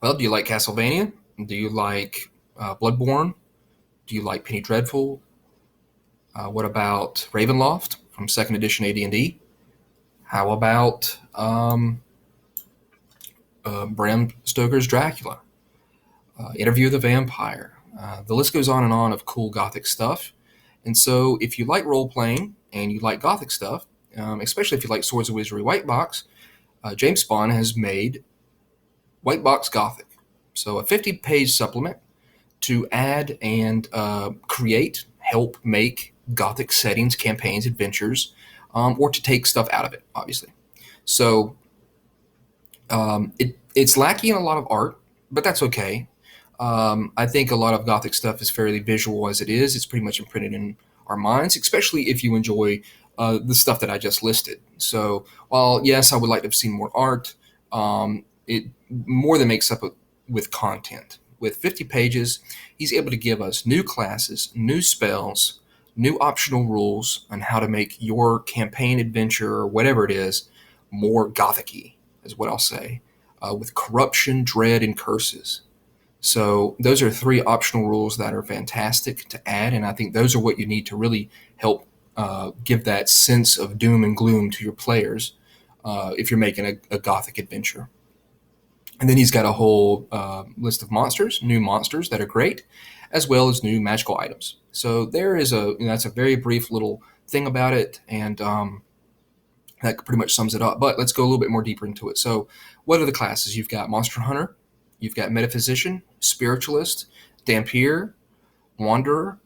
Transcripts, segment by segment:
Well, do you like Castlevania? Do you like Bloodborne? Do you like Penny Dreadful? What about Ravenloft from Second Edition AD&D? How about Bram Stoker's Dracula? Interview of the Vampire? The list goes on and on of cool Gothic stuff. And so, if you like role playing and you like Gothic stuff, especially if you like Swords of Wizardry Whitebox, James Spahn has made Whitebox Gothic. So, a 50-page supplement to add and create, help make Gothic settings, campaigns, adventures, or to take stuff out of it, obviously. So it's lacking in a lot of art, but that's okay. I think a lot of Gothic stuff is fairly visual as it is. It's pretty much imprinted in our minds, especially if you enjoy the stuff that I just listed. So while, yes, I would like to have seen more art, it more than makes up with content. With 50 pages, he's able to give us new classes, new spells, new optional rules on how to make your campaign adventure or whatever it is more Gothic-y, is what I'll say, with corruption, dread, and curses. So those are three optional rules that are fantastic to add, and I think those are what you need to really help give that sense of doom and gloom to your players if you're making a Gothic adventure. And then he's got a whole list of monsters, new monsters that are great, as well as new magical items. So there is that's a very brief little thing about it, and that pretty much sums it up. But let's go a little bit more deeper into it. So, what are the classes? You've got Monster Hunter, you've got Metaphysician, Spiritualist, Dampier, Wanderer,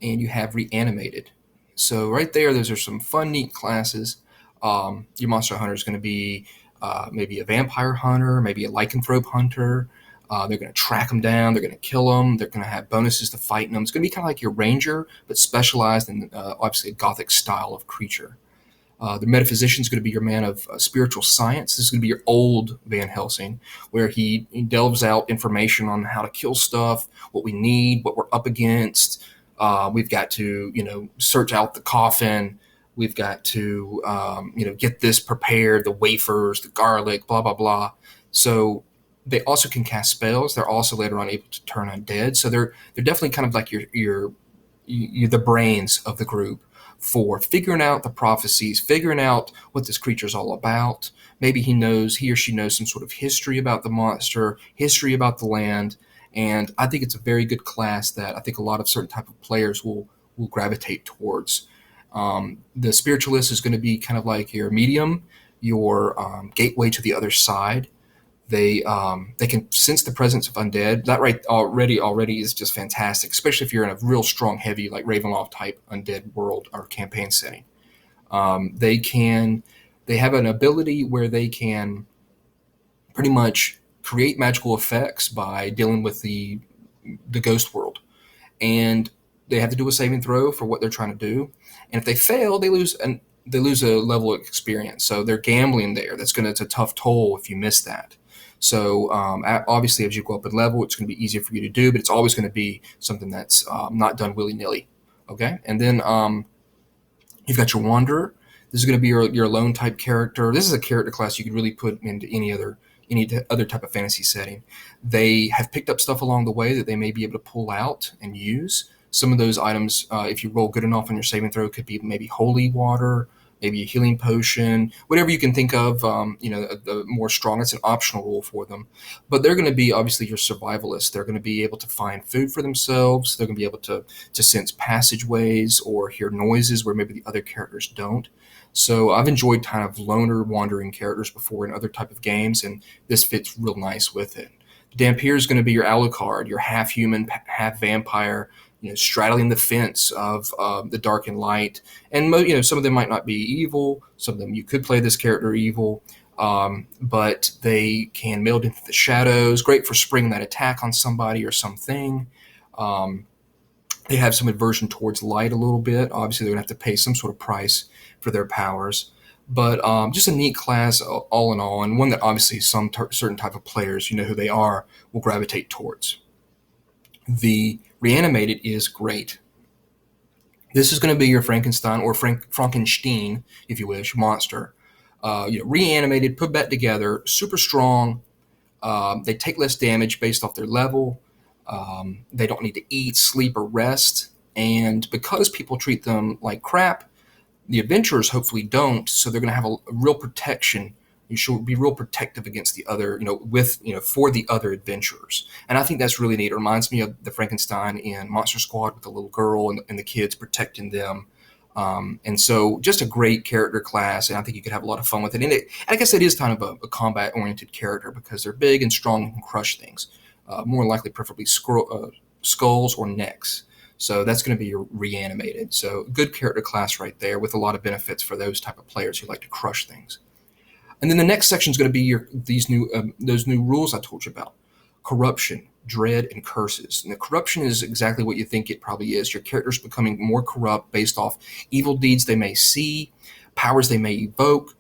and you have Reanimated. So, right there, those are some fun, neat classes. Your Monster Hunter is going to be maybe a vampire hunter, maybe a lycanthrope hunter. They're going to track them down. They're going to kill them. They're going to have bonuses to fighting them. It's going to be kind of like your ranger, but specialized in obviously a gothic style of creature. The metaphysician is going to be your man of spiritual science. This is going to be your old Van Helsing, where he delves out information on how to kill stuff, what we need, what we're up against. We've got to, search out the coffin. We've got to, get this prepared, the wafers, the garlic, blah, blah, blah. So they also can cast spells. They're also later on able to turn undead. So they're definitely kind of like your the brains of the group for figuring out the prophecies, figuring out what this creature is all about. Maybe he or she knows some sort of history about the monster, history about the land, and I think it's a very good class that I think a lot of certain type of players will gravitate towards. The spiritualist is going to be kind of like your medium, your gateway to the other side. They can sense the presence of undead. That right already is just fantastic, especially if you're in a real strong, heavy like Ravenloft type undead world or campaign setting. They have an ability where they can pretty much create magical effects by dealing with the ghost world, and they have to do a saving throw for what they're trying to do. And if they fail, they lose a level of experience. So they're gambling there. It's a tough toll if you miss that. So obviously, as you go up in level, it's going to be easier for you to do, but it's always going to be something that's not done willy nilly. Okay, and then you've got your Wanderer. This is going to be your lone type character. This is a character class you could really put into any other type of fantasy setting. They have picked up stuff along the way that they may be able to pull out and use. Some of those items, if you roll good enough on your saving throw, could be maybe holy water, maybe a healing potion, whatever you can think of. The more strong, it's an optional rule for them. But they're going to be obviously your survivalists. They're going to be able to find food for themselves. They're going to be able to sense passageways or hear noises where maybe the other characters don't. So I've enjoyed kind of loner, wandering characters before in other type of games, and this fits real nice with it. Dampier is going to be your Alucard, your half human, half vampire, straddling the fence of the dark and light. And some of them might not be evil. Some of them you could play this character evil, but they can meld into the shadows. Great for springing that attack on somebody or something. They have some aversion towards light a little bit. Obviously, they're going to have to pay some sort of price for their powers. But just a neat class all in all, and one that obviously some certain type of players, who they are, will gravitate towards. The Reanimated is great. This is going to be your Frankenstein or Frankenstein, if you wish, monster. Reanimated, put back together, super strong, They take less damage based off their level. They don't need to eat, sleep, or rest. And because people treat them like crap, the adventurers hopefully don't. So they're going to have a real protection. You should be real protective against the other, for the other adventurers. And I think that's really neat. It reminds me of the Frankenstein in Monster Squad with the little girl and the kids protecting them. And so just a great character class, and I think you could have a lot of fun with it. And I guess it is kind of a combat-oriented character because they're big and strong and can crush things. More likely, preferably skulls or necks. So that's going to be your reanimated. So good character class right there with a lot of benefits for those type of players who like to crush things. And then the next section is going to be those new rules I told you about: corruption, dread, and curses. And the corruption is exactly what you think it probably is. Your character's becoming more corrupt based off evil deeds they may see, powers they may evoke,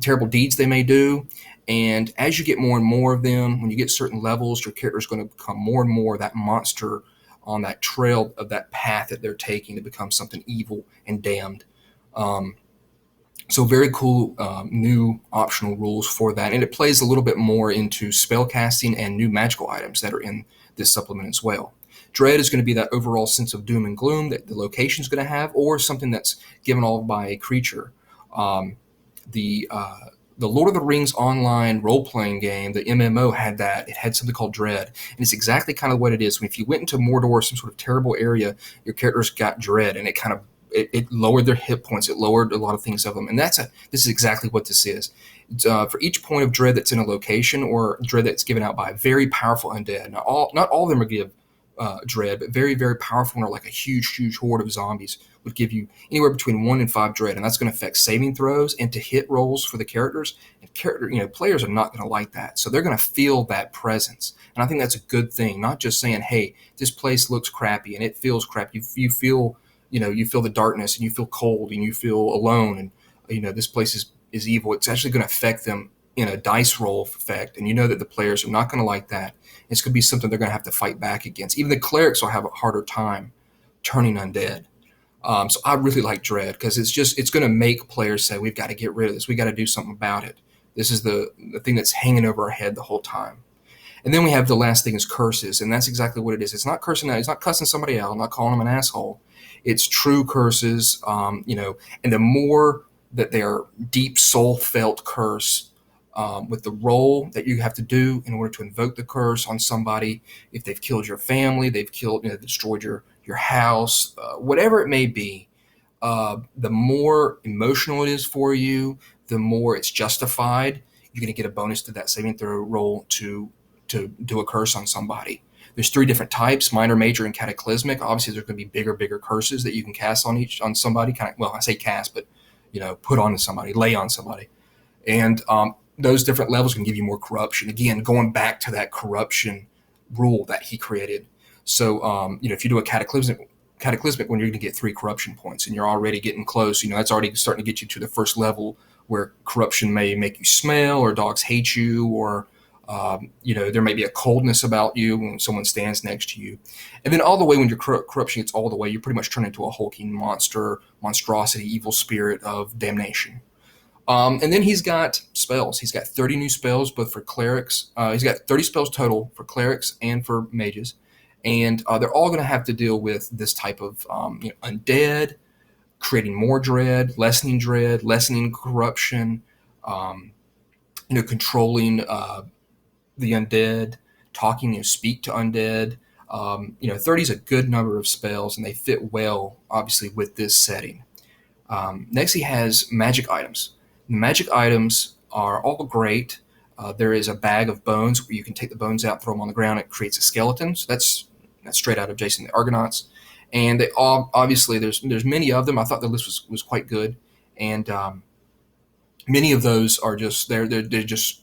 terrible deeds they may do. And as you get more and more of them, when you get certain levels, your character is going to become more and more that monster on that trail of that path that they're taking to become something evil and damned. So very cool new optional rules for that. And it plays a little bit more into spell casting and new magical items that are in this supplement as well. Dread is going to be that overall sense of doom and gloom that the location is going to have, or something that's given off by a creature. The Lord of the Rings online role-playing game, the MMO, had that. It had something called Dread, and it's exactly kind of what it is. If you went into Mordor, some sort of terrible area, your characters got Dread, and it lowered their hit points. It lowered a lot of things of them, and this is exactly what this is. For each point of Dread that's in a location or Dread that's given out by a very powerful undead. Not all of them are give Dread, but very, very powerful one, or like a huge, huge horde of zombies would give you anywhere between 1 and 5 Dread, and that's going to affect saving throws and to hit rolls for the characters. And players are not going to like that, so they're going to feel that presence, and I think that's a good thing. Not just saying, "Hey, this place looks crappy and it feels crappy." You feel, you feel the darkness and you feel cold and you feel alone, and this place is evil. It's actually going to affect them in a dice roll effect, and you know that the players are not going to like that. It's going to be something they're going to have to fight back against. Even the clerics will have a harder time turning undead. So I really like Dread because it's going to make players say, we've got to get rid of this. We got to do something about it. This is the thing that's hanging over our head the whole time. And then we have the last thing is curses, and that's exactly what it is. It's not cursing. It's not cussing somebody out. I'm not calling them an asshole. It's true curses, and the more that they are deep soul felt curse, with the roll that you have to do in order to invoke the curse on somebody. If they've killed your family, they've killed, destroyed your house, whatever it may be, the more emotional it is for you, the more it's justified. You're going to get a bonus to that saving throw roll to do a curse on somebody. There's 3 different types: minor, major, and cataclysmic. Obviously, there's going to be bigger curses that you can cast on somebody. I say cast, but put on somebody, lay on somebody, and those different levels can give you more corruption. Again, going back to that corruption rule that he created. So, if you do a cataclysmic one, you're going to get 3 corruption points, and you're already getting close. That's already starting to get you to the first level where corruption may make you smell, or dogs hate you, or there may be a coldness about you when someone stands next to you. And then all the way when your corruption gets all the way, you pretty much turn into a hulking monstrosity, evil spirit of damnation. And then he's got spells. He's got 30 new spells, both for clerics. He's got 30 spells total for clerics and for mages. And they're all going to have to deal with this type of undead, creating more dread, lessening corruption, controlling the undead, talking, speak to undead. 30 is a good number of spells, and they fit well, obviously, with this setting. Next, he has magic items. The magic items are all great. There is a bag of bones where you can take the bones out, throw them on the ground. It creates a skeleton. So that's straight out of Jason the Argonauts. And they all, obviously, there's many of them. I thought the list was quite good, and many of those are just they're just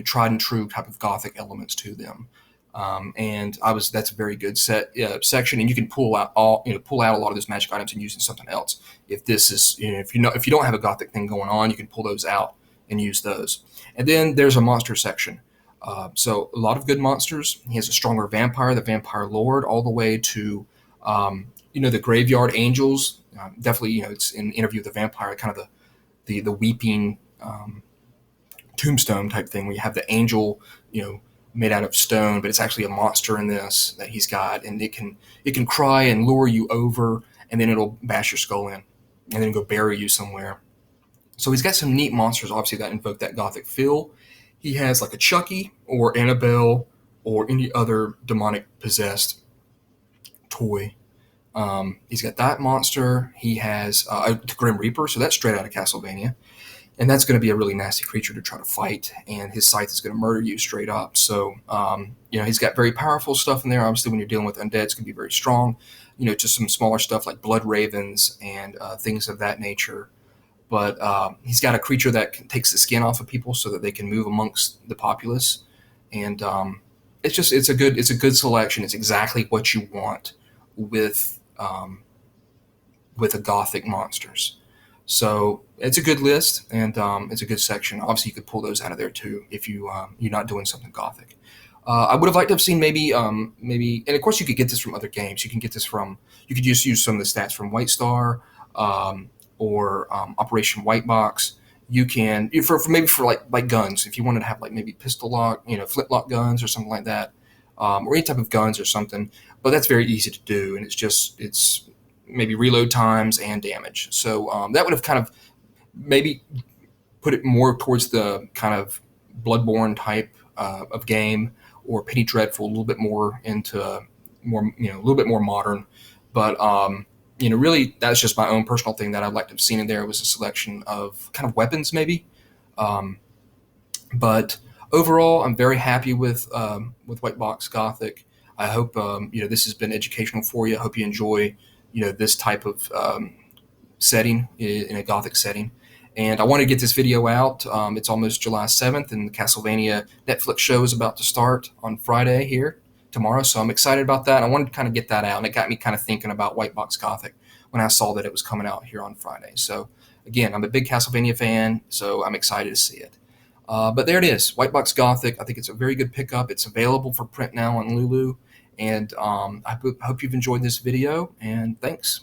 tried and true type of Gothic elements to them. And that's a very good section, and you can pull out a lot of those magic items and use in something else. If this is, if you don't have a Gothic thing going on, you can pull those out and use those. And then there's a monster section. So a lot of good monsters. He has a stronger vampire, the Vampire Lord, all the way to the Graveyard Angels. Definitely, it's in Interview with the Vampire, kind of the weeping tombstone type thing where you have the angel, made out of stone, but it's actually a monster in this that he's got, and it can cry and lure you over, and then it'll bash your skull in, and then go bury you somewhere. So he's got some neat monsters, obviously, that invoke that Gothic feel. He has like a Chucky or Annabelle or any other demonic possessed toy. He's got that monster. He has the Grim Reaper, so that's straight out of Castlevania. And that's going to be a really nasty creature to try to fight, and his scythe is going to murder you straight up. So, he's got very powerful stuff in there. Obviously, when you're dealing with undead, it's going to be very strong. To some smaller stuff like blood ravens and things of that nature. But he's got a creature that takes the skin off of people so that they can move amongst the populace, and it's a good selection. It's exactly what you want with with the Gothic monsters. So it's a good list, and it's a good section. Obviously, you could pull those out of there too if you're not doing something Gothic. I would have liked to have seen maybe, and of course you could get this from other games. You could just use some of the stats from White Star, or Operation Whitebox. You can for like guns, if you wanted to have like maybe pistol lock, flintlock guns or something like that, or any type of guns or something. But that's very easy to do, and it's maybe reload times and damage. So that would have kind of maybe put it more towards the kind of Bloodborne type of game, or Penny Dreadful, a little bit more into a little bit more modern. But really, that's just my own personal thing that I'd like to have seen in there, was a selection of kind of weapons, maybe. Um, but overall, I'm very happy with White Box Gothic. I hope this has been educational for you. I hope you enjoy this type of setting in a Gothic setting. And I want to get this video out. It's almost July 7th, and the Castlevania Netflix show is about to start on Friday here tomorrow. So I'm excited about that. I wanted to kind of get that out, and it got me kind of thinking about White Box Gothic when I saw that it was coming out here on Friday. So again, I'm a big Castlevania fan, so I'm excited to see it. But there it is, White Box Gothic. I think it's a very good pickup. It's available for print now on Lulu. And I hope you've enjoyed this video, and thanks.